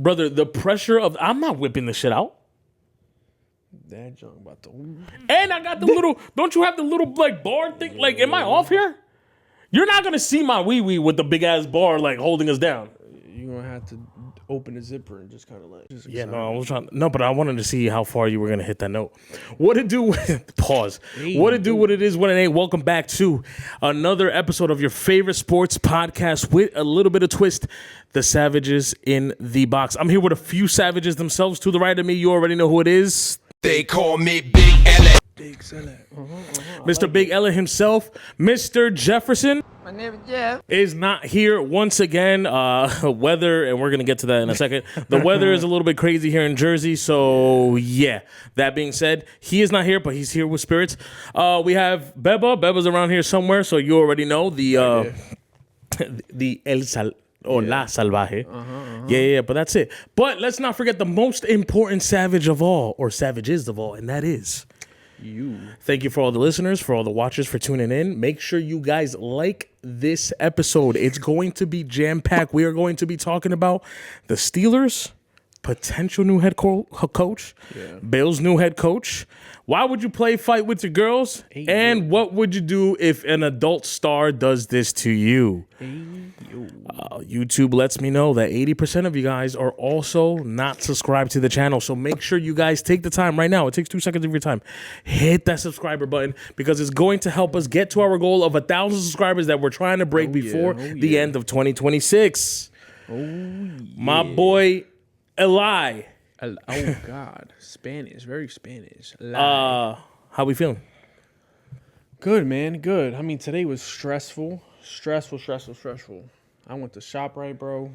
Brother, the pressure of... I'm not whipping this shit out. That junk about to... And I got the little... Don't you have the little, like, bar thing? Like, am I off here? You're not going to see my wee-wee with the big-ass bar, like, holding us down. You're going to have to open the zipper and just kind of like... Yeah, no, I was trying... No, but I wanted to see how far you were going to hit that note. What it do... Pause. What it do, what it is, what it ain't. Welcome back to another episode of your favorite sports podcast with a little bit of twist. The Savages in the Box. I'm here with a few Savages themselves. To the right of me, you already know who it is. They call me Big L. Big Sella. Mr. Big Ella himself, Mr. Jefferson. My name is Jeff. Is not here once again. Weather, and we're going to get to that in a second. The weather is a little bit crazy here in Jersey, so yeah. That being said, he is not here, but he's here with spirits. We have Beba. Beba's around here somewhere, so you already know the La Salvaje. Yeah, but that's it. But let's not forget the most important savage of all, or savages of all, and that is... You. Thank you for all the listeners, for all the watchers, for tuning in. Make sure you guys like this episode. It's going to be jam-packed. We are going to be talking about the Steelers' potential new head coach, Bill's new head coach. Why would you play fight with your girls? And what would you do if an adult star does this to you? YouTube lets me know that 80% of you guys are also not subscribed to the channel. So make sure you guys take the time right now. It takes 2 seconds of your time. Hit that subscriber button because it's going to help us get to our goal of 1,000 subscribers that we're trying to break before the end of 2026. My boy, Eli. Oh, God. Spanish. Very Spanish. How we feeling? Good, man. Good. I mean, today was stressful. Stressful. I went to ShopRite, bro.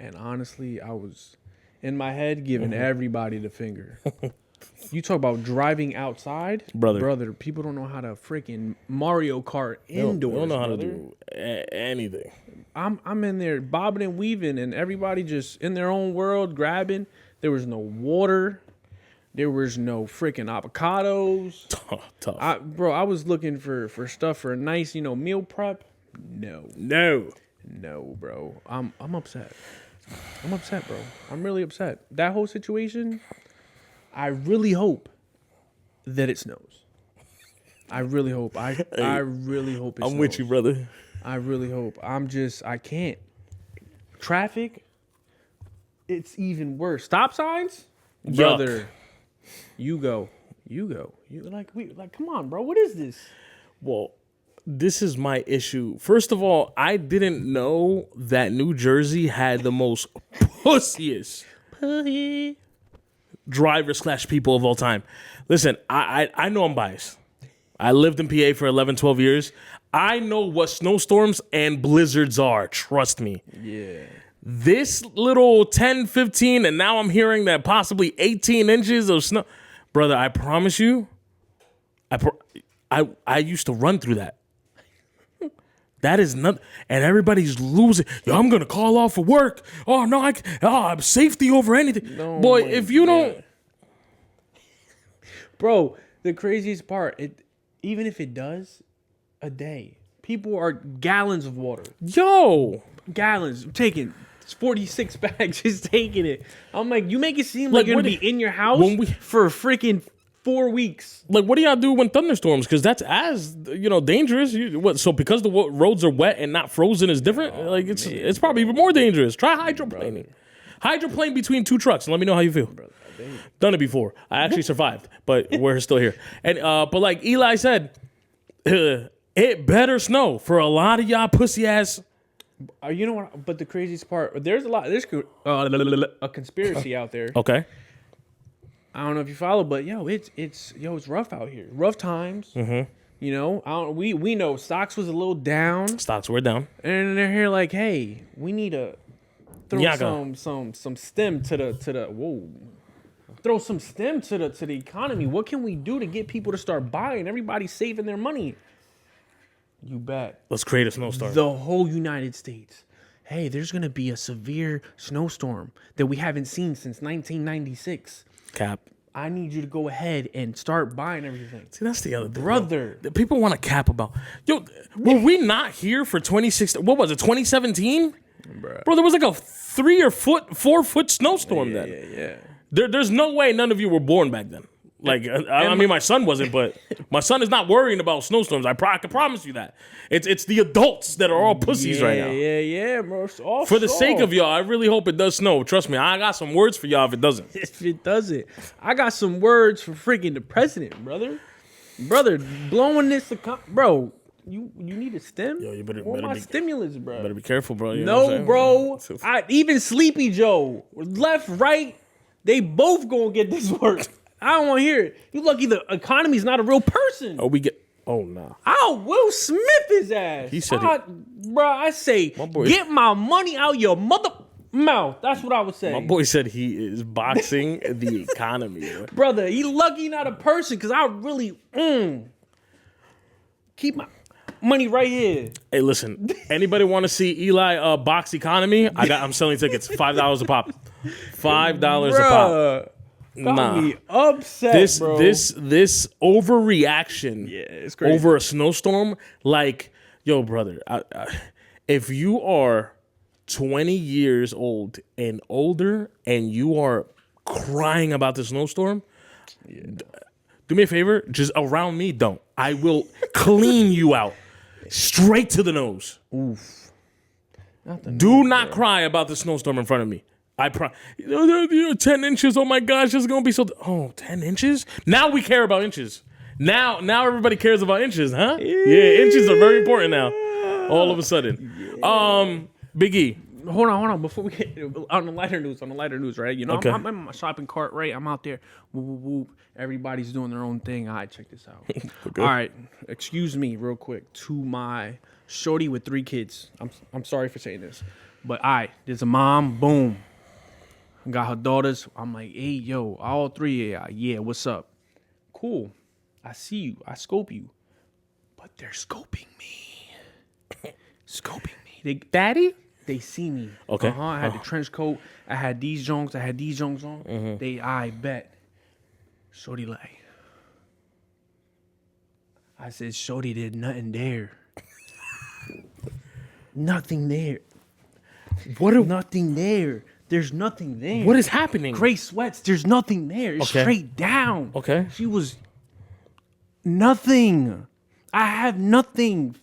And honestly, I was in my head giving everybody the finger. You talk about driving outside. Brother, people don't know how to freaking Mario Kart indoors. They don't know how brother. to do anything. I'm in there bobbing and weaving and everybody just in their own world grabbing. There was no water. There was no freaking avocados. Tough. I was looking for stuff for a nice, meal prep. No, bro. I'm upset. I'm upset, bro. I'm really upset. That whole situation, I really hope that it snows. I really hope. I really hope it snows. I'm with you, brother. I really hope. I can't. Traffic, it's even worse. Stop signs? Yuck. Brother, you go. Come on, bro. What is this? Well, this is my issue. First of all, I didn't know that New Jersey had the most pussiest drivers / people of all time. Listen, I know I'm biased. I lived in PA for 11, 12 years. I know what snowstorms and blizzards are. Trust me. Yeah. This little 10, 15, and now I'm hearing that possibly 18 inches of snow. Brother, I promise you, I used to run through that. That is not, and everybody's losing. Yo, I'm gonna call off for work. Oh no, I'm safety over anything. No, boy, if you don't, bro, the craziest part, even if it does, a day, people are gallons of water. Gallons taking 46 bags, just taking it. I'm like, you make it seem like you're gonna be in your house for freaking 4 weeks. Like, what do y'all do when thunderstorms? Because that's as dangerous. So because the roads are wet and not frozen is different. It's probably even more dangerous. Try hydroplaning. Hydroplane between 2 trucks and let me know how you feel. Done it before. I actually survived, but we're still here. And but like Eli said, it better snow for a lot of y'all pussy ass. You know what? But the craziest part, there's a conspiracy out there. Okay. I don't know if you follow, but it's rough out here. Rough times. Mm-hmm. We know stocks was a little down. Stocks were down. And they're here like, hey, we need to throw some stem to the whoa. Throw some stem to the economy. What can we do to get people to start buying? Everybody's saving their money. You bet. Let's create a snowstorm. The whole United States. Hey, there's going to be a severe snowstorm that we haven't seen since 1996. Cap. I need you to go ahead and start buying everything. See, that's the other thing. Brother. People want to cap about. Yo, were we not here for 2016? What was it, 2017? Bro, there was like a 4 foot snowstorm then. Yeah. There's no way none of you were born back then. Like, I mean, my son wasn't, but my son is not worrying about snowstorms. I can promise you that. It's the adults that are all pussies right now. Yeah, bro. It's all For the sake soft. of y'all, I really hope it does snow. Trust me, I got some words for y'all if it doesn't. If it doesn't, I got some words for freaking the president, brother. Blowing this, bro. You need a stem? Yo, you better my be- stimulus, bro. Better be careful, bro. You know what I'm No, saying? bro. Even Sleepy Joe, left, right, they both gonna get this work. I don't want to hear it. You lucky the economy's not a real person. Oh, nah. I'll Will Smith his ass. He said bro, I say, boy- get my money out your mother mouth. That's what I would say. My boy said he is boxing the economy. Bro. Brother, he lucky not a person because I really keep my money right here. Hey, listen. Anybody want to see Eli box economy? I'm selling tickets. $5 a pop. $5 a pop. Bruh, got Nah. me upset, This bro. this overreaction it's crazy. over a snowstorm, like, yo, brother, if you are 20 years old and older and you are crying about the snowstorm, do me a favor, just around me, don't. I will clean you out straight to the nose. Oof. Do not cry about the snowstorm in front of me. I 10 inches. Oh my gosh, it's gonna be so. 10 inches. Now we care about inches. Now everybody cares about inches, huh? Yeah, inches are very important now. All of a sudden, Big E. Hold on. Before we get on the lighter news, right? You know, Okay. I'm in my shopping cart, right? I'm out there. Whoop, whoop, whoop. Everybody's doing their own thing. All right, check this out. All right, excuse me, real quick, to my shorty with 3 kids. I'm sorry for saying this, but there's a mom. Boom, got her daughters. I'm like, hey, yo, all 3. Yeah, what's up? Cool. I see you. I scope you, but they're scoping me. Daddy. They see me. Okay. I had the trench coat. I had these jonks. on. Mm-hmm. I bet. Shorty like. I said, Shorty, there's nothing there. Nothing there. Nothing there. There's nothing there. What is happening? Gray sweats. There's nothing there. It's Okay. straight down. Okay. She was nothing. I have nothing.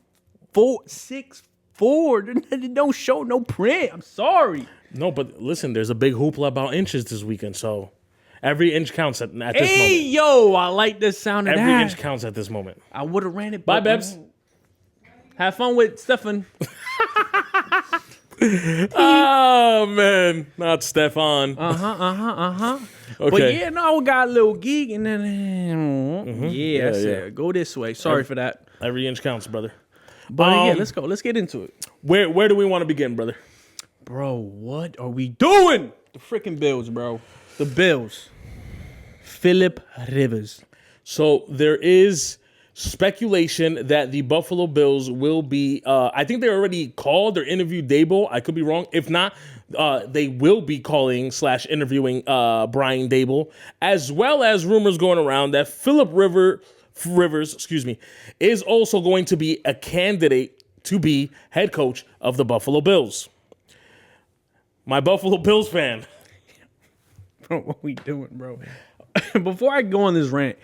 4'6'4". It don't show no print. I'm sorry. No, but listen, there's a big hoopla about inches this weekend, so every inch counts at this Hey, moment. yo, I like the sound of Every that. inch counts at this moment. I would have ran it. Bye, but- Bebs. Have fun with Stefan. Oh man, not Stefan. Okay. But yeah, no, I got a little geek, and then Yeah, I said, go this way. Sorry for that. Every inch counts, brother. But yeah, let's go. Let's get into it. Where do we want to begin, brother? Bro, what are we doing? The freaking Bills, bro. The Bills. Philip Rivers. So there is speculation that the Buffalo Bills will be. I think they already called or interviewed Dable. I could be wrong. If not, they will be calling / interviewing Brian Dable, as well as rumors going around that Philip Rivers, is also going to be a candidate to be head coach of the Buffalo Bills. My Buffalo Bills fan. Bro, what we doing, bro? Before I go on this rant,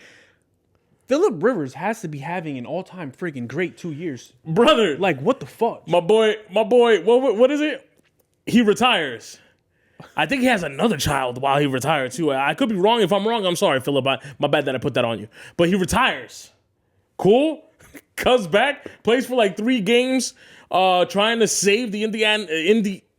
Philip Rivers has to be having an all-time freaking great 2 years. Brother, Like, what the fuck? my boy, what is it? He retires. I think he has another child while he retired too. I could be wrong. If I'm wrong, I'm sorry, Philip. My bad that I put that on you. But he retires. Cool. Comes back, plays for like 3 games, trying to save the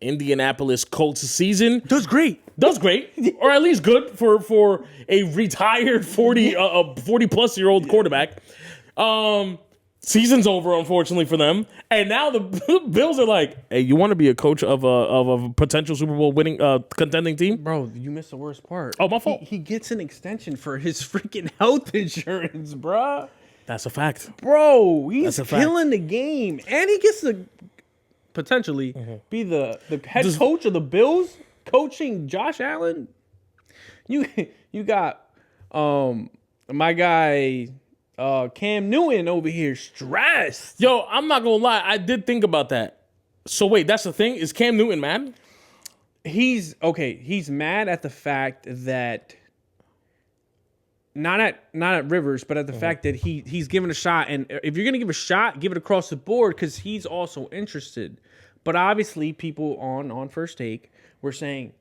Indianapolis Colts season. Does great. Does great, or at least good for a retired 40 plus year old quarterback. Season's over, unfortunately for them, and now the Bills are like, "Hey, you want to be a coach of a potential Super Bowl winning contending team?" Bro, you missed the worst part. Oh, my fault. He gets an extension for his freaking health insurance, bruh. That's a fact. Bro, he's That's a fact. killing the game. And he gets to potentially be the head coach of the Bills, coaching Josh Allen. You got my guy Cam Newton over here stressed. Yo, I'm not gonna lie. I did think about that. So wait, that's the thing. Is Cam Newton mad? He's mad at the fact that not at Rivers, but at the fact that he's given a shot. And if you're gonna give a shot, give it across the board because he's also interested. But obviously, people on First Take were saying,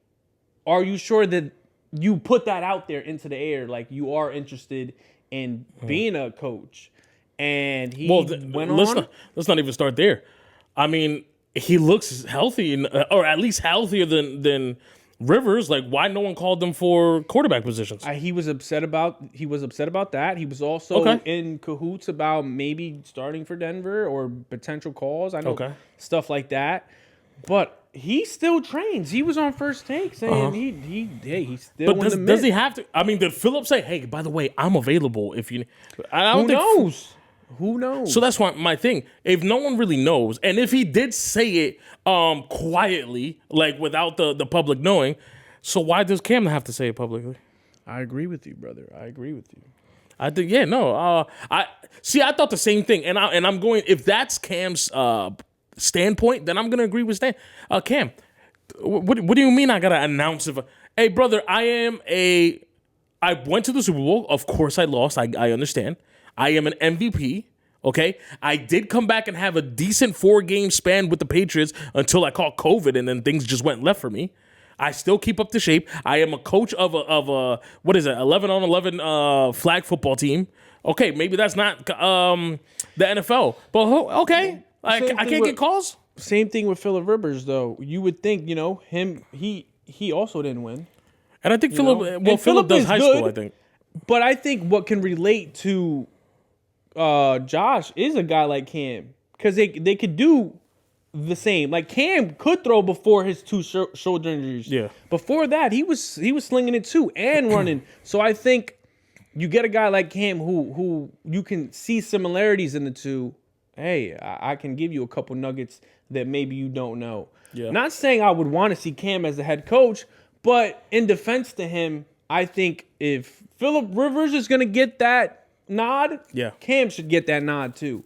"Are you sure that you put that out there into the air, like you are interested in being a coach?" And he went on. Let's not even start there. I mean, he looks healthy, or at least healthier than Rivers. Like, why no one called them for quarterback positions? He was upset about that. He was also in cahoots about maybe starting for Denver or potential calls. I know stuff like that. But he still trains. He was on First Take saying he still. But does he have to? I mean, did Philip say, "Hey, by the way, I'm available if you"? Who knows? Who knows? So that's why my thing. If no one really knows, and if he did say it quietly, like without the public knowing, so why does Cam have to say it publicly? I agree with you, brother. I agree with you. I think I thought the same thing, and I'm going. If that's Cam's standpoint, then I'm gonna agree with Cam. What do you mean? I gotta announce if? Hey, brother, I went to the Super Bowl. Of course, I lost. I understand. I am an MVP, okay? I did come back and have a decent 4-game span with the Patriots until I caught COVID, and then things just went left for me. I still keep up the shape. I am a coach of a 11-on-11 flag football team. Okay, maybe that's not the NFL, but okay, I can't get calls. Same thing with Phillip Rivers, though. You would think, he also didn't win. And I think Phillip does high school, I think. But I think what can relate to Josh is a guy like Cam, because they could do the same. Like Cam could throw before his 2 shoulder injuries. Yeah. Before that, he was slinging it too and running. So I think you get a guy like Cam who you can see similarities in the two. Hey, I can give you a couple nuggets that maybe you don't know. Yeah. Not saying I would want to see Cam as the head coach, but in defense to him, I think if Phillip Rivers is going to get that nod, Cam should get that nod too.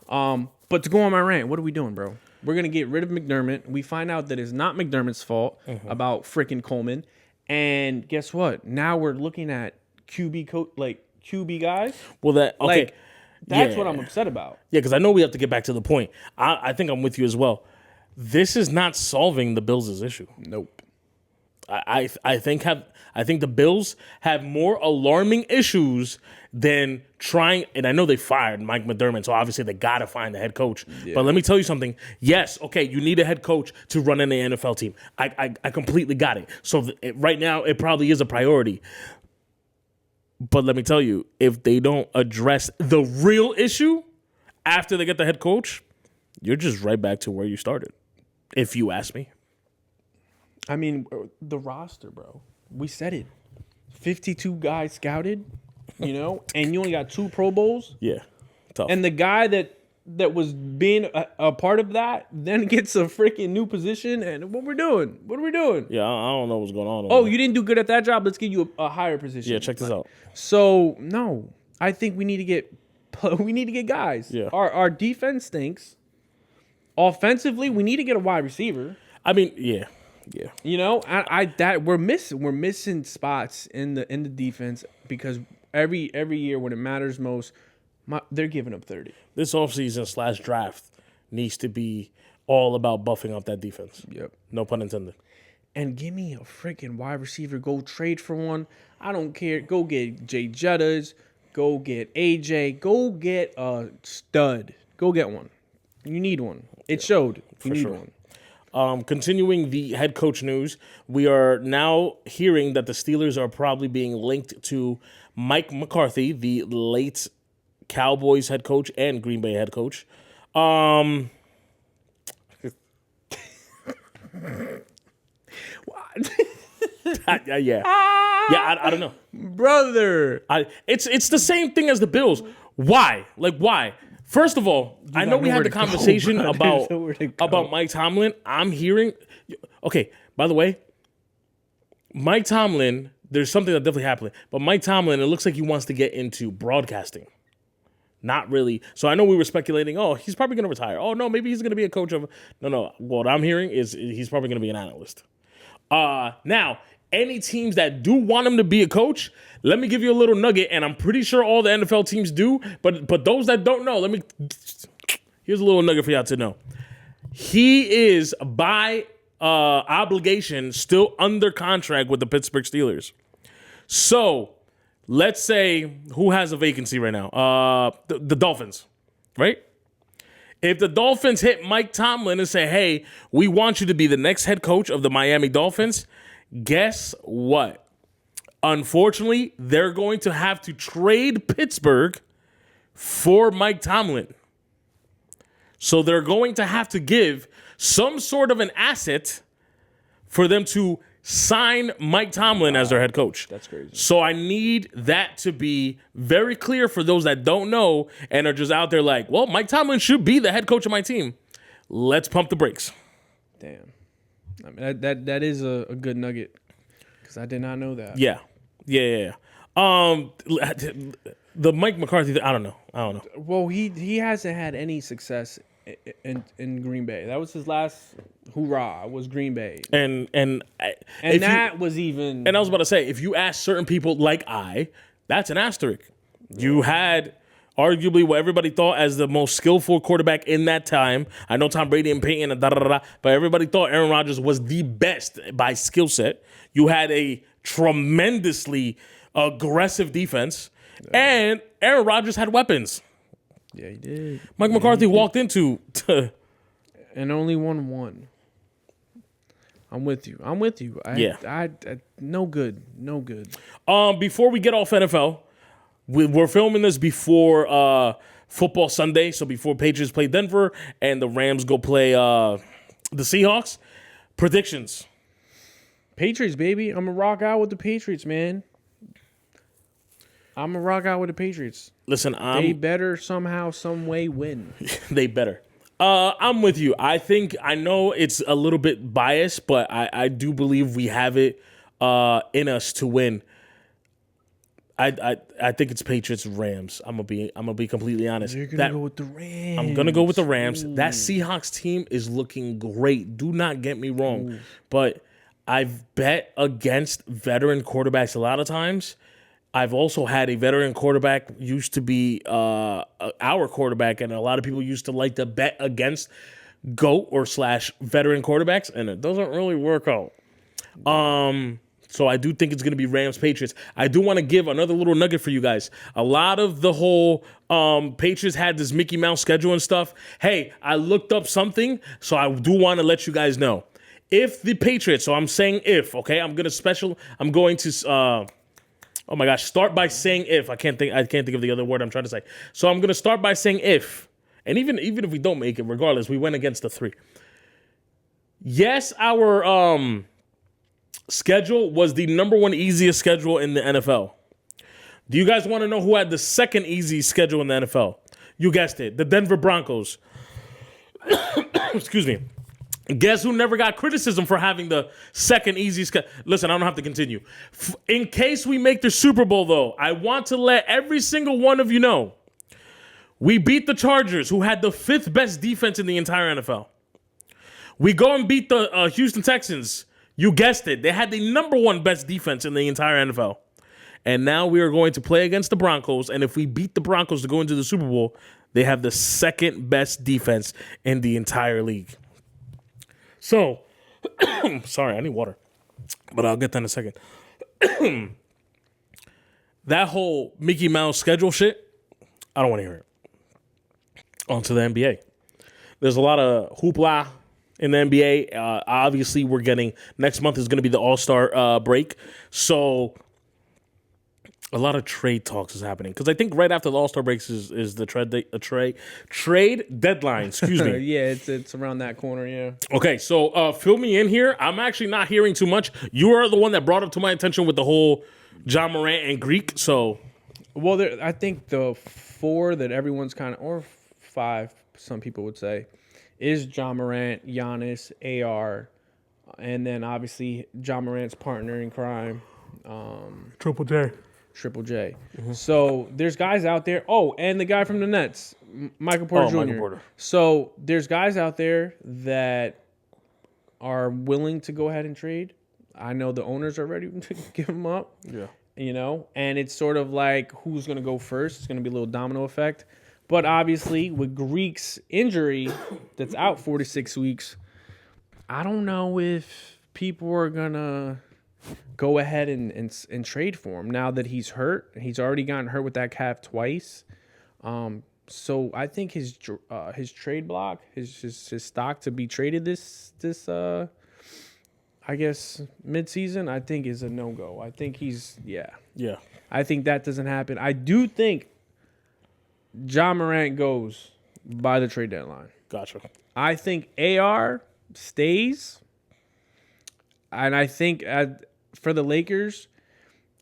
But to go on my rant, what are we doing, bro? We're going to get rid of McDermott. We find out that it's not McDermott's fault about freaking Coleman. And guess what? Now we're looking at QB guys. Well, That's what I'm upset about. Yeah, because I know we have to get back to the point. I think I'm with you as well. This is not solving the Bills' issue. Nope. I think the Bills have more alarming issues than trying. And I know they fired Mike McDermott, so obviously they got to find the head coach. Yeah. But let me tell you something. Yes, okay, you need a head coach to run an NFL team. I completely got it. So right now, it probably is a priority. But let me tell you, if they don't address the real issue after they get the head coach, you're just right back to where you started, if you ask me. I mean, the roster, bro. We said it. 52 guys scouted, and you only got 2 Pro Bowls. Yeah, tough. And the guy that was being a part of that then gets a freaking new position. And what we're doing? What are we doing? Yeah, I don't know what's going on. Oh, you didn't do good at that job. Let's give you a higher position. Yeah, check this out. So no, I think we need to get guys. Yeah. Our defense stinks. Offensively, we need to get a wide receiver. I mean, yeah. We're missing spots in the defense because every year when it matters most, they're giving up 30. This offseason / draft needs to be all about buffing up that defense. Yep. No pun intended. And give me a freaking wide receiver. Go trade for one. I don't care. Go get Jay Jettas. Go get AJ. Go get a stud. Go get one. You need one. It showed. You need one. Continuing the head coach news, we are now hearing that the Steelers are probably being linked to Mike McCarthy, the late Cowboys head coach and Green Bay head coach. Yeah, I don't know, brother. It's the same thing as the Bills. Why? Like, why? First of all, I know we had the conversation about Mike Tomlin. I'm hearing, okay, by the way, Mike Tomlin, there's something that definitely happened. But Mike Tomlin, it looks like he wants to get into broadcasting. Not really. So I know we were speculating, oh, he's probably going to retire. Oh, no, maybe he's going to be a coach of... No. What I'm hearing is he's probably going to be an analyst. Now, any teams that do want him to be a coach, let me give you a little nugget, and I'm pretty sure all the NFL teams do, but those that don't know, here's a little nugget for y'all to know. He is, by obligation, still under contract with the Pittsburgh Steelers. So... let's say who has a vacancy right now? The Dolphins, right? If the Dolphins hit Mike Tomlin and say, hey, we want you to be the next head coach of the Miami Dolphins, guess what? Unfortunately, they're going to have to trade Pittsburgh for Mike Tomlin. So they're going to have to give some sort of an asset for them to sign Mike Tomlin as their head coach. That's crazy. So I need that to be very clear for those that don't know and are just out there like, well, Mike Tomlin should be the head coach of my team. Let's pump the brakes. Damn. I mean, that is a good nugget because I did not know that. Yeah. The Mike McCarthy, I don't know. Well, he hasn't had any success in Green Bay. That was his last hoorah. Was Green Bay, And that was even. And I was about to say, if you ask certain people like that's an asterisk. You had arguably what everybody thought as the most skillful quarterback in that time. I know Tom Brady and Peyton and but everybody thought Aaron Rodgers was the best by skill set. You had a tremendously aggressive defense, and Aaron Rodgers had weapons. Yeah, he did. Mike McCarthy walked into and only won one. I'm with you. I no good. Before we get off NFL, we're filming this before football Sunday, so before Patriots play Denver and the Rams go play the Seahawks. Predictions. Patriots, baby. I'm going to rock out with the Patriots, man. Listen, they better somehow, some way win. They better. I'm with you. I know it's a little bit biased, but I do believe we have it in us to win. I think it's Patriots Rams. I'm gonna be completely honest. You're gonna go with the Rams. I'm gonna go with the Rams. Ooh. That Seahawks team is looking great. Do not get me wrong, ooh, but I've bet against veteran quarterbacks a lot of times. I've also had a veteran quarterback used to be our quarterback, and a lot of people used to like to bet against GOAT or / veteran quarterbacks, and it doesn't really work out. So I do think it's going to be Rams Patriots. I do want to give another little nugget for you guys. A lot of the whole Patriots had this Mickey Mouse schedule and stuff. Hey, I looked up something, so I do want to let you guys know. If the Patriots, so I'm saying if, okay, I'm going to oh my gosh, start by saying if. I can't think of the other word I'm trying to say. So I'm going to start by saying if. And even if we don't make it, regardless, we went against the 3. Yes, our schedule was the number 1 easiest schedule in the NFL. Do you guys want to know who had the second easy schedule in the NFL? You guessed it, the Denver Broncos. Excuse me. Guess who never got criticism for having the second easy schedule? Listen, I don't have to continue. In case we make the Super Bowl, though, I want to let every single one of you know we beat the Chargers, who had the 5th best defense in the entire NFL. We go and beat the Houston Texans. You guessed it. They had the number 1 best defense in the entire NFL. And now we are going to play against the Broncos, and if we beat the Broncos to go into the Super Bowl, they have the 2nd best defense in the entire league. So, sorry, I need water, but I'll get that in a second. That whole Mickey Mouse schedule shit, I don't want to hear it. On to the NBA. There's a lot of hoopla in the NBA. Obviously, we're getting, next month is going to be the All-Star break. So, a lot of trade talks is happening. Because I think right after the All-Star breaks is the trade deadline. Excuse me. Yeah, it's around that corner, yeah. Okay, so fill me in here. I'm actually not hearing too much. You are the one that brought up to my attention with the whole Ja Morant and Greek, so... Well, I think the 4 that everyone's kind of... Or 5, some people would say, is Ja Morant, Giannis, AR, and then obviously Ja Morant's partner in crime. Triple J. Triple J. So there's guys out there. Oh, and the guy from the Nets, Michael Porter Jr. Michael Porter. So there's guys out there that are willing to go ahead and trade. I know the owners are ready to give them up. Yeah. And it's sort of like who's going to go first. It's going to be a little domino effect. But obviously, with Greek's injury that's out 4 to 6 weeks, I don't know if people are going to go ahead and trade for him now that he's hurt. He's already gotten hurt with that calf twice. So I think his trade block, his stock to be traded this I guess midseason, I think is a no-go. I think Yeah. I think that doesn't happen. I do think John Morant goes by the trade deadline. Gotcha. I think AR stays. And I think for the Lakers,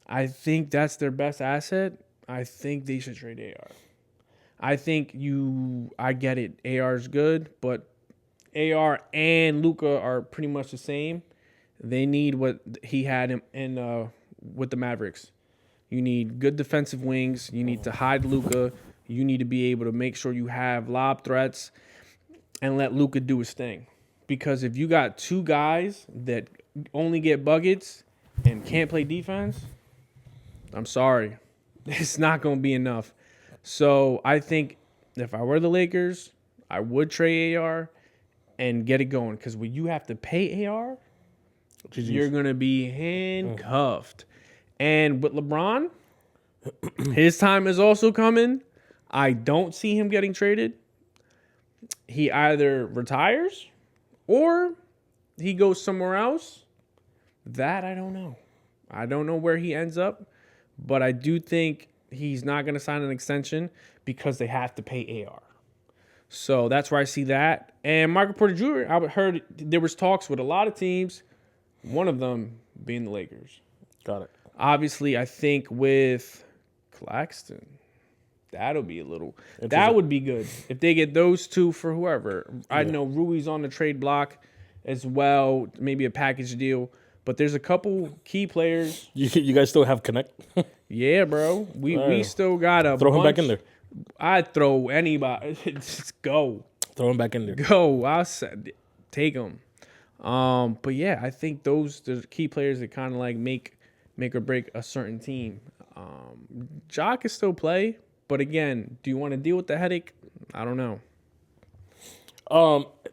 I think that's their best asset. I think they should trade AR. I think I get it. AR is good, but AR and Luka are pretty much the same. They need what he had in with the Mavericks. You need good defensive wings. You need to hide Luka. You need to be able to make sure you have lob threats and let Luka do his thing. Because if you got two guys that only get buckets and can't play defense, I'm sorry. It's not going to be enough. So I think if I were the Lakers, I would trade AR and get it going. Because when you have to pay AR, you're going to be handcuffed. And with LeBron, his time is also coming. I don't see him getting traded. He either retires or he goes somewhere else. That I don't know. I don't know where he ends up. But I do think he's not going to sign an extension because they have to pay AR. So that's where I see that. And Michael Porter Jr., I heard there was talks with a lot of teams, one of them being the Lakers. Got it. Obviously, I think with Claxton, that'll be that would be good. If they get those two for whoever. I know Rui's on the trade block as well, maybe a package deal. But there's a couple key players. You guys still have Connect? Yeah, bro. We still got a Throw him back in there. I'd throw anybody. Just go. Throw him back in there. Go. I'll take him. But yeah, I think those the key players that kind of like make or break a certain team. Ja can still play, but again, do you want to deal with the headache? I don't know.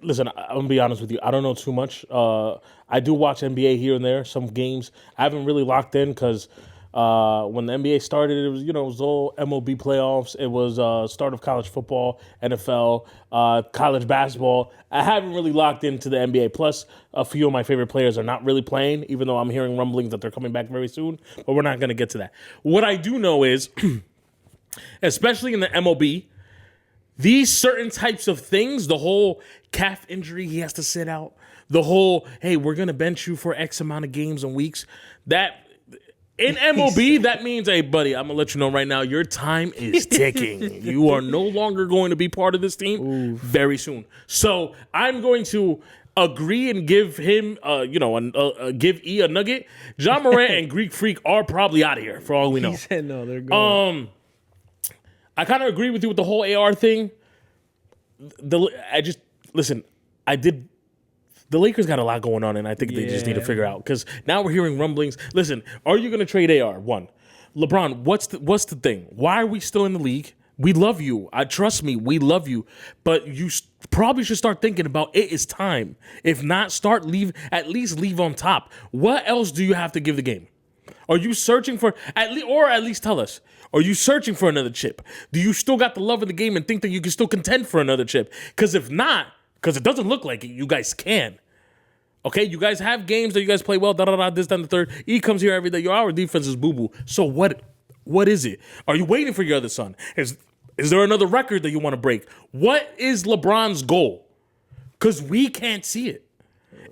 Listen, I'm gonna be honest with you. I don't know too much. I do watch NBA here and there, some games. I haven't really locked in because when the NBA started, it was all MLB playoffs. It was start of college football, NFL, college basketball. I haven't really locked into the NBA. Plus, a few of my favorite players are not really playing, even though I'm hearing rumblings that they're coming back very soon. But we're not going to get to that. What I do know is, especially in the MLB, these certain types of things, the whole calf injury, he has to sit out. The whole, hey, we're going to bench you for X amount of games and weeks. That in MLB, that means, hey, buddy, I'm going to let you know right now, your time is ticking. You are no longer going to be part of this team very soon. So I'm going to agree and give him, give E a nugget. John Morant and Greek Freak are probably out of here for all we know. He said no, they're going. I kind of agree with you with the whole AR thing. The Lakers got a lot going on, and I think they just need to figure out. Because now we're hearing rumblings. Listen, are you going to trade AR? One. LeBron, what's the thing? Why are we still in the league? We love you. Trust me, we love you. But you probably should start thinking about it is time. If not, at least leave on top. What else do you have to give the game? Are you searching for, at least tell us, are you searching for another chip? Do you still got the love of the game and think that you can still contend for another chip? Because if not, because it doesn't look like it, you guys can. Okay, you guys have games that you guys play well, this, that, and the third. E comes here every day. Our defense is boo-boo. So what is it? Are you waiting for your other son? Is there another record that you want to break? What is LeBron's goal? Because we can't see it.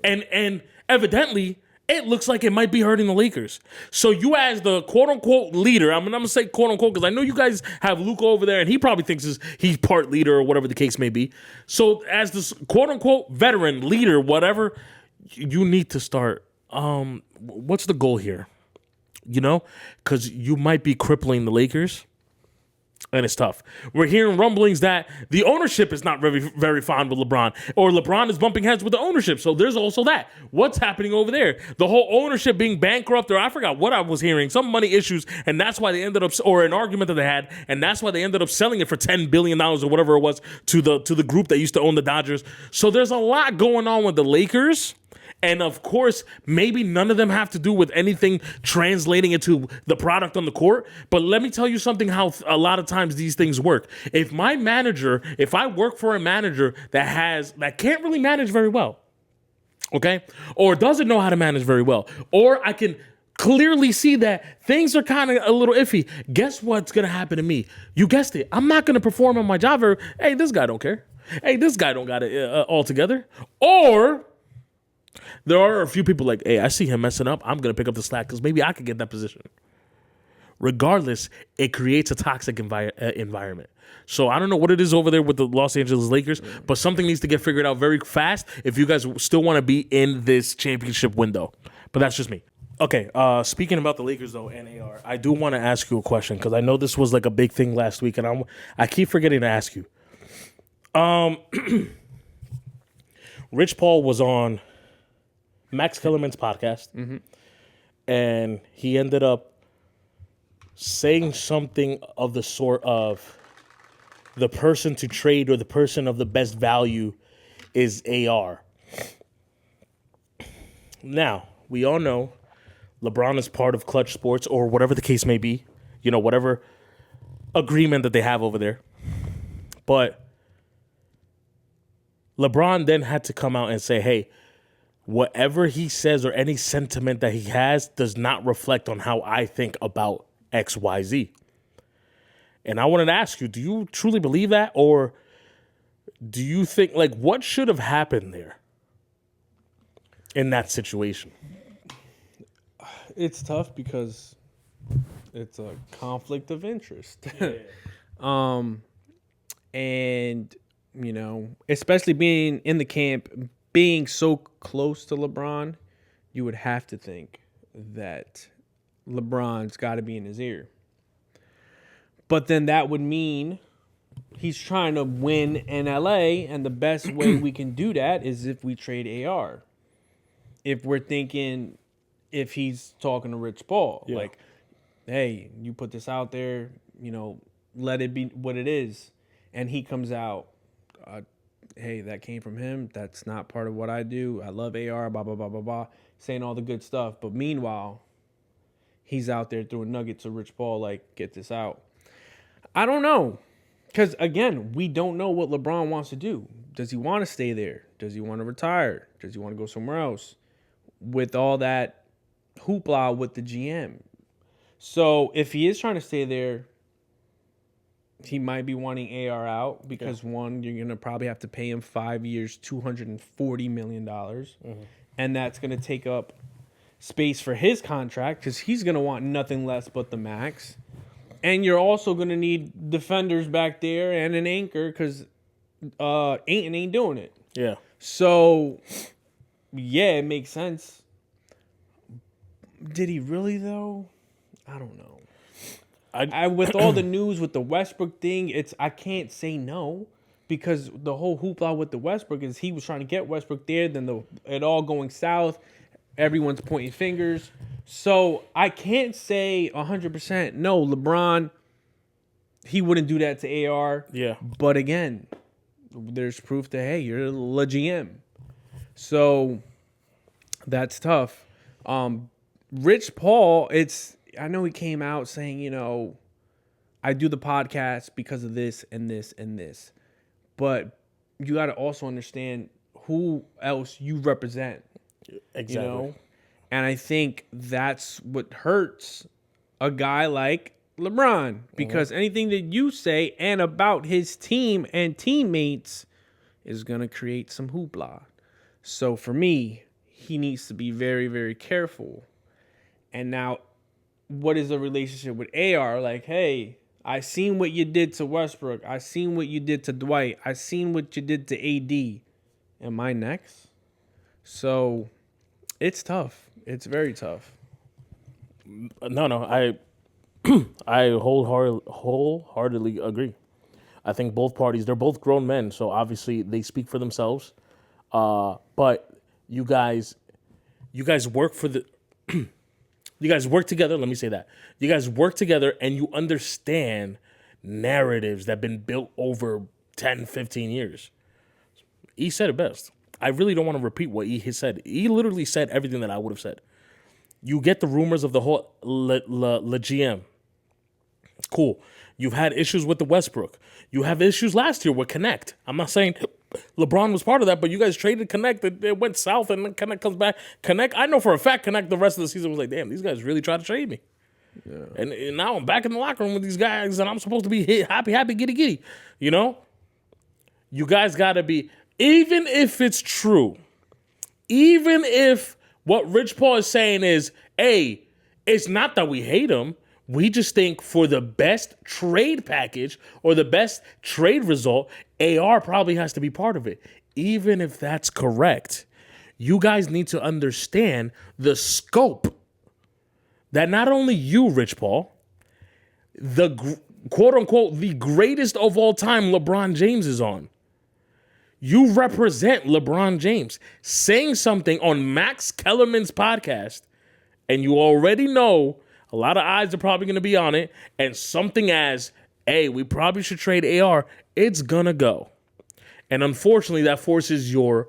And evidently, it looks like it might be hurting the Lakers. So you as the quote-unquote leader, I'm going to say quote-unquote because I know you guys have Luka over there and he probably thinks he's part leader or whatever the case may be. So as this quote-unquote veteran, leader, whatever, you need to start. What's the goal here? because you might be crippling the Lakers. And it's tough. We're hearing rumblings that the ownership is not very, very fond with LeBron, or LeBron is bumping heads with the ownership. So there's also that. What's happening over there? The whole ownership being bankrupt, or I forgot what I was hearing, some money issues, and that's why they ended up, or an argument that they had, and that's why they ended up selling it for $10 billion or whatever it was to the group that used to own the Dodgers. So there's a lot going on with the Lakers. And of course, maybe none of them have to do with anything translating into the product on the court. But let me tell you something, how a lot of times these things work. If I work for a manager that can't really manage very well, okay, or doesn't know how to manage very well, or I can clearly see that things are kind of a little iffy, guess what's going to happen to me? You guessed it. I'm not going to perform on my job. Hey, this guy don't care. Hey, this guy don't got it all together. Or there are a few people like, hey, I see him messing up. I'm going to pick up the slack because maybe I could get that position. Regardless, it creates a toxic environment. So I don't know what it is over there with the Los Angeles Lakers, but something needs to get figured out very fast if you guys still want to be in this championship window. But that's just me. Okay, speaking about the Lakers, though, and AR, I do want to ask you a question because I know this was like a big thing last week, and I keep forgetting to ask you. Rich Paul was on Max Kellerman's podcast, and he ended up saying something of the sort of the person to trade or the person of the best value is AR. Now, we all know LeBron is part of Clutch Sports or whatever the case may be, whatever agreement that they have over there. But LeBron then had to come out and say, hey, whatever he says or any sentiment that he has does not reflect on how I think about XYZ. And I wanted to ask you, do you truly believe that? Or do you think, what should have happened there in that situation? It's tough because it's a conflict of interest. And, especially being in the camp, being so close to LeBron, you would have to think that LeBron's got to be in his ear. But then that would mean he's trying to win in LA, and the best way we can do that is if we trade AR. If we're thinking, if he's talking to Rich Paul, like, hey, you put this out there, let it be what it is. And he comes out, hey, that came from him. That's not part of what I do. I love AR, blah, blah, blah, blah, blah, saying all the good stuff. But meanwhile, he's out there throwing nuggets to Rich Paul, like, get this out. I don't know. Because, again, we don't know what LeBron wants to do. Does he want to stay there? Does he want to retire? Does he want to go somewhere else? With all that hoopla with the GM. So if he is trying to stay there, he might be wanting AR out because, one, you're going to probably have to pay him 5 years, $240 million. And that's going to take up space for his contract because he's going to want nothing less but the max. And you're also going to need defenders back there and an anchor because Ayton ain't doing it. Yeah. So, yeah, it makes sense. Did he really, though? I don't know. I with all the news with the Westbrook thing, I can't say no because the whole hoopla with the Westbrook is he was trying to get Westbrook there, then it all going south, everyone's pointing fingers. So I can't say 100% no, LeBron, he wouldn't do that to AR. Yeah. But again, there's proof that, hey, you're the GM. So that's tough. Rich Paul, I know he came out saying, I do the podcast because of this and this and this. But you got to also understand who else you represent. Exactly. And I think that's what hurts a guy like LeBron. Because anything that you say and about his team and teammates is going to create some hoopla. So for me, he needs to be very, very careful. And now, what is the relationship with AR? Like, hey, I seen what you did to Westbrook. I seen what you did to Dwight. I seen what you did to AD. Am I next? So, it's tough. It's very tough. No, I wholeheartedly agree. I think both parties, they're both grown men, so obviously they speak for themselves. But you guys work for the, you guys work together. Let me say that. You guys work together and you understand narratives that have been built over 10, 15 years. He said it best. I really don't want to repeat what he said. He literally said everything that I would have said. You get the rumors of the whole Le GM. Cool. You've had issues with the Westbrook. You have issues last year with Connect. I'm not saying LeBron was part of that, but you guys traded Connect. It went south, and then Connect comes back. Connect, I know for a fact, Connect the rest of the season was like, damn, these guys really tried to trade me. Yeah. And now I'm back in the locker room with these guys, and I'm supposed to be happy, giddy. You know? You guys got to be, even if it's true, even if what Rich Paul is saying is, hey, it's not that we hate him. We just think for the best trade package or the best trade result, AR probably has to be part of it. Even if that's correct, you guys need to understand the scope that not only you, Rich Paul, the quote unquote, the greatest of all time, LeBron James is on. You represent LeBron James. Saying something on Max Kellerman's podcast, and you already know a lot of eyes are probably going to be on it, and something as, hey, we probably should trade AR, it's going to go. And unfortunately, that forces your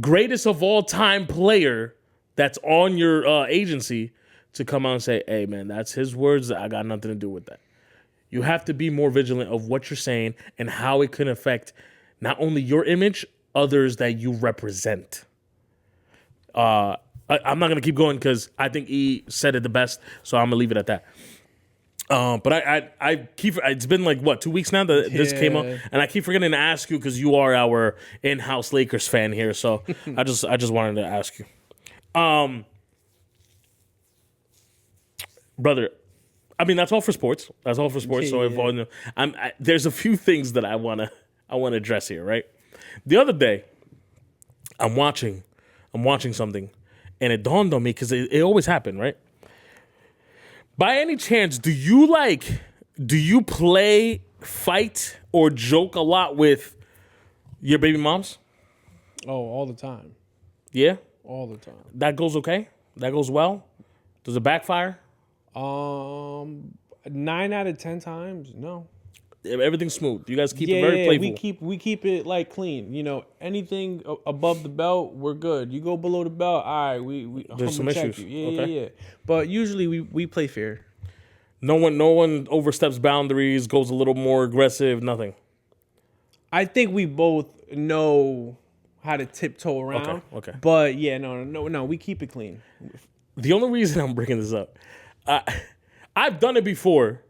greatest of all time player that's on your agency to come out and say, hey, man, that's his words. I got nothing to do with that. You have to be more vigilant of what you're saying and how it can affect not only your image, others that you represent. I'm not going to keep going because I think he said it the best, so I'm going to leave it at that. But I keep, it's been like, what, 2 weeks now that this came up, and I keep forgetting to ask you because you are our in-house Lakers fan here, so I just wanted to ask you. Brother, I mean, that's all for sports. That's all for sports. So if there's a few things that I wanna address here, right? The other day, I'm watching something, and it dawned on me because it always happened, right? By any chance, do you play, fight, or joke a lot with your baby moms? Oh, all the time. Yeah? All the time. That goes okay? That goes well? Does it backfire? 9 out of 10 times, no. Everything's smooth. You guys keep it very playful. We keep it like clean. You know, anything above the belt, we're good. You go below the belt, all right. There's some issues. Yeah. But usually we play fair. No one oversteps boundaries, goes a little more aggressive. Nothing. I think we both know how to tiptoe around. Okay. But yeah, no, we keep it clean. The only reason I'm bringing this up, I've done it before.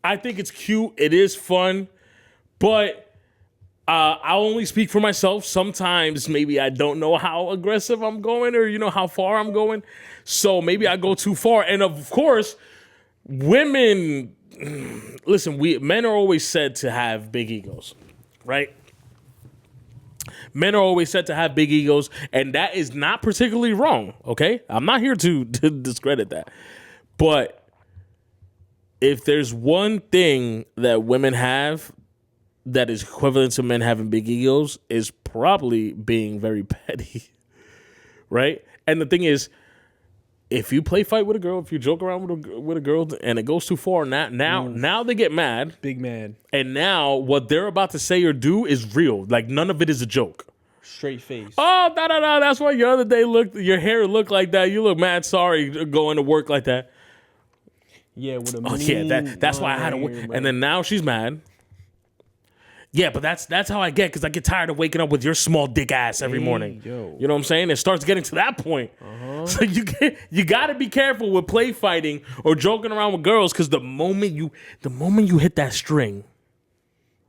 I think it's cute. It is fun. But I'll only speak for myself. Sometimes maybe I don't know how aggressive I'm going or, how far I'm going. So maybe I go too far. And of course, women, listen, men are always said to have big egos, right? Men are always said to have big egos, and that is not particularly wrong, okay? I'm not here to discredit that. But if there's one thing that women have that is equivalent to men having big egos, is probably being very petty, right? And the thing is, if you play fight with a girl, if you joke around with a girl and it goes too far, now they get mad. Big mad. And now what they're about to say or do is real. Like, none of it is a joke. Straight face. Oh, no. That's why your other day your hair looked like that. You look mad sorry going to work like that. Yeah, with a that's why I had to wait. And then now she's mad. Yeah, but that's how I get, because I get tired of waking up with your small dick ass every morning. Yo. You know what I'm saying? It starts getting to that point. So you got to be careful with play fighting or joking around with girls, because the moment you hit that string.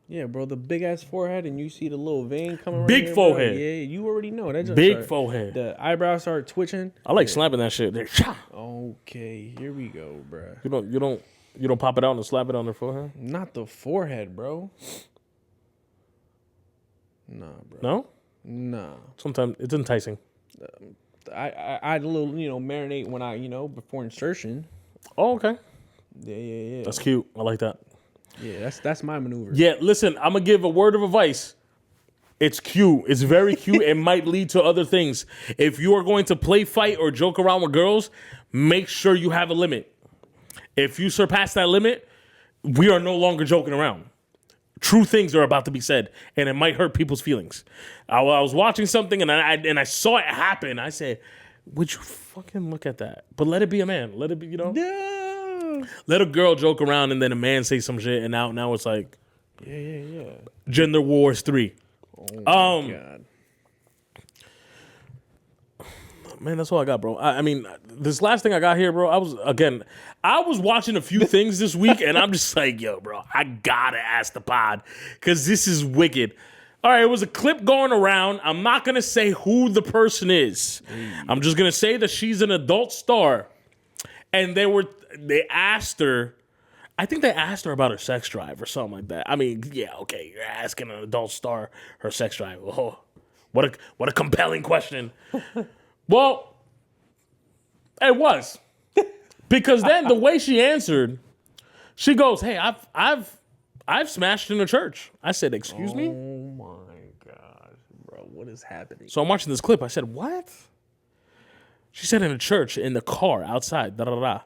Yeah, bro, the big ass forehead and you see the little vein coming around. Big forehead. Yeah, you already know that. Just big forehead. The eyebrows start twitching. I like slapping that shit. Okay, here we go, bro. You don't pop it out and slap it on their forehead? Not the forehead, bro. Nah, bro. No? Nah. Sometimes it's enticing. I had a little, marinate when I, before insertion. Oh, okay. Yeah. That's cute. I like that. Yeah, that's my maneuver. Yeah, listen, I'm going to give a word of advice. It's cute. It's very cute. It might lead to other things. If you are going to play fight or joke around with girls, make sure you have a limit. If you surpass that limit, we are no longer joking around. True things are about to be said, and it might hurt people's feelings. I was watching something, and I saw it happen. I said, would you fucking look at that? But let it be a man. Let it be, No. Let a girl joke around, and then a man say some shit, and now it's like, Yeah. Gender Wars 3. Oh my God. Man, that's all I got, bro. I mean, this last thing I got here, bro, I was watching a few things this week, and I'm just like, yo, bro, I gotta ask the pod, because this is wicked. All right, it was a clip going around. I'm not going to say who the person is. I'm just going to say that she's an adult star, and they asked her, I think they asked her about her sex drive or something like that. I mean, yeah, okay, you're asking an adult star her sex drive. Oh, what a compelling question. Well, it was. Because then the way she answered, she goes, "Hey, I've smashed in a church." I said, "Excuse me?" Oh my God, bro, what is happening? So I'm watching this clip. I said, "What?" She said in a church, in the car, outside, da da da.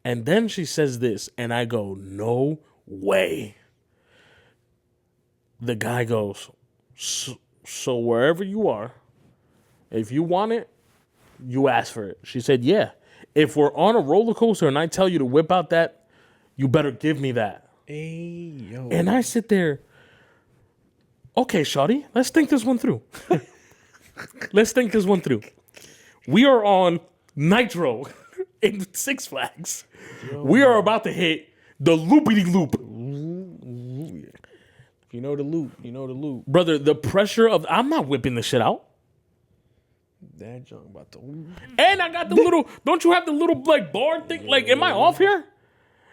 And then she says this, and I go, "No way." The guy goes, so wherever you are, if you want it, you ask for it. She said, "Yeah. If we're on a roller coaster and I tell you to whip out that, you better give me that." Hey, yo. And I sit there, okay, shawty, let's think this one through. Let's think this one through. We are on Nitro in Six Flags. We are about to hit the loopity-loop. If you know the loop, you know the loop. Brother, the pressure of, I'm not whipping this shit out. That junk about to... And I got the little, don't you have the little like bar thing? Like, am I off here?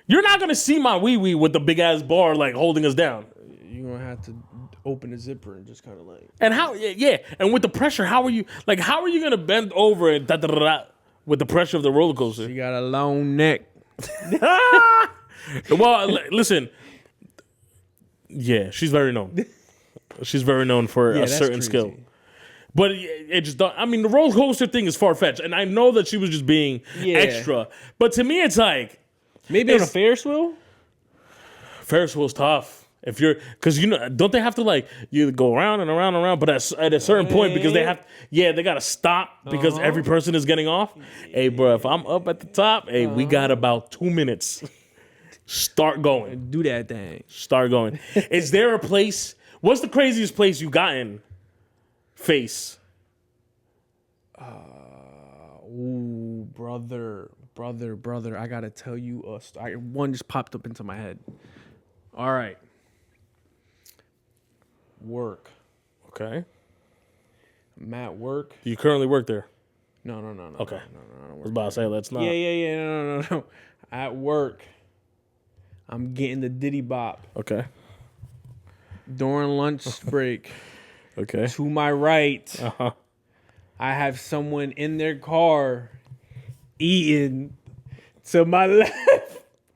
You're not going to see my wee-wee with the big-ass bar like holding us down. You're going to have to open the zipper and just kind of like... And how, yeah, and with the pressure, how are you going to bend over and da-da-da-da with the pressure of the roller coaster? You got a long neck. Well, listen. Yeah, she's very known. She's very known for a that's certain crazy. skill. But it just don't, I mean, the roller coaster thing is far-fetched. And I know that she was just being extra. But to me, it's like... Maybe on a Ferris wheel? Ferris wheel's tough. If you're... Because, don't they have to, like, you go around and around and around? But at a certain point, because they have... Yeah, they got to stop because every person is getting off. Hey, bro, if I'm up at the top, hey, we got about 2 minutes. Start going. Do that thing. Start going. Is there a place... What's the craziest place you got in? Face. Ooh, brother. I gotta tell you one just popped up into my head. All right. Work. Okay. I'm at work. Do you currently work there? No. Okay. No. I was about to say, let's not. Yeah. No. At work. I'm getting the Diddy Bop Okay. during lunch break. Okay. To my right, Uh-huh. I have someone in their car eating. To my left,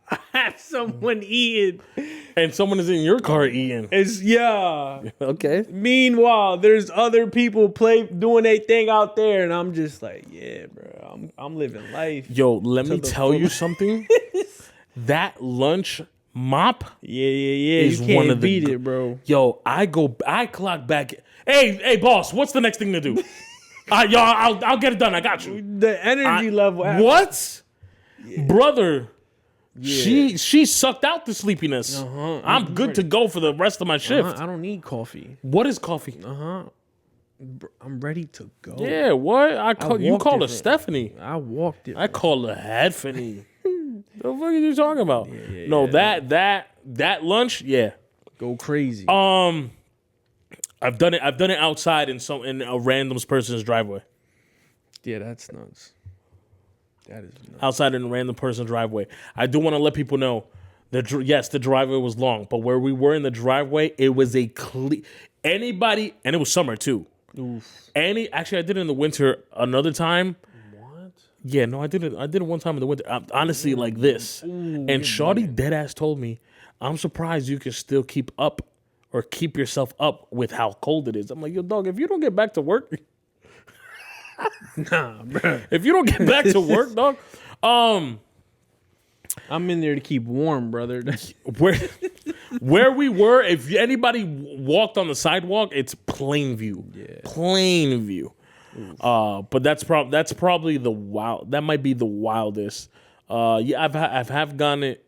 I have someone eating. And someone is in your car eating. Okay. Meanwhile, there's other people doing their thing out there, and I'm just like, yeah, bro, I'm living life. Yo, let me the tell you full- something. That lunch mop. Yeah. Is You can't one of the beat go- it, bro. Yo, I clock back. Hey, boss, what's the next thing to do? I'll get it done. I got you. The energy level. What? Brother. She sucked out the sleepiness. I'm good to go for the rest of my shift. I don't need coffee. What is coffee? I'm ready to go. Yeah, what? You walk call her different. Stephanie. I walked it. I call her Hadfany. The fuck are you talking about? No, that lunch, yeah. Go crazy. I've done it outside in a random person's driveway. Yeah, that's nuts. That is nuts. Outside in a random person's driveway. I do want to let people know that yes, the driveway was long, but where we were in the driveway, it was anybody, and it was summer too. Oof. Actually, I did it in the winter another time. What? Yeah, no, I did it. I did it one time in the winter. Honestly, like this. And Shawty deadass told me, I'm surprised you can still keep up or keep yourself up with how cold it is. I'm like, yo, dog, if you don't get back to work, Nah, bro. if you don't get back to work, dog, I'm in there to keep warm, brother. where we were, if anybody walked on the sidewalk, it's plain view. Yeah. Plain view. But that's probably that might be the wildest. Yeah, I've gotten it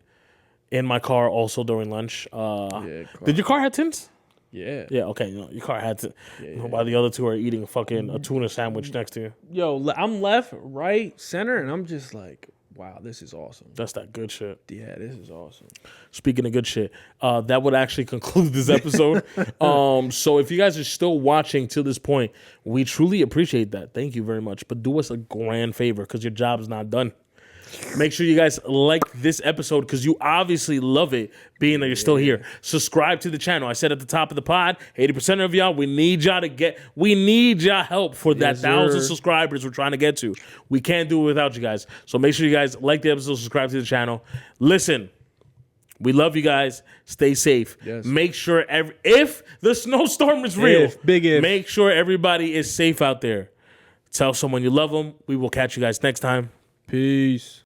in my car also during lunch. Did your car have tints? Yeah. Yeah, okay. No, your car had to. While the other two are eating fucking a tuna sandwich next to you. Yo, I'm left, right, center, and I'm just like, wow, this is awesome. That's that good shit. Yeah, this is awesome. Speaking of good shit, that would actually conclude this episode. So if you guys are still watching till this point, we truly appreciate that. Thank you very much. But do us a grand favor because your job is not done. Make sure you guys like this episode because you obviously love it, being that you're still here. Subscribe to the channel. I said at the top of the pod, 80% of y'all, we need y'all help for that 1,000 subscribers we're trying to get to. We can't do it without you guys. So make sure you guys like the episode, subscribe to the channel. Listen, we love you guys. Stay safe. Yes. Make sure if the snowstorm is real, Big if. make sure everybody is safe out there. Tell someone you love them. We will catch you guys next time. Peace.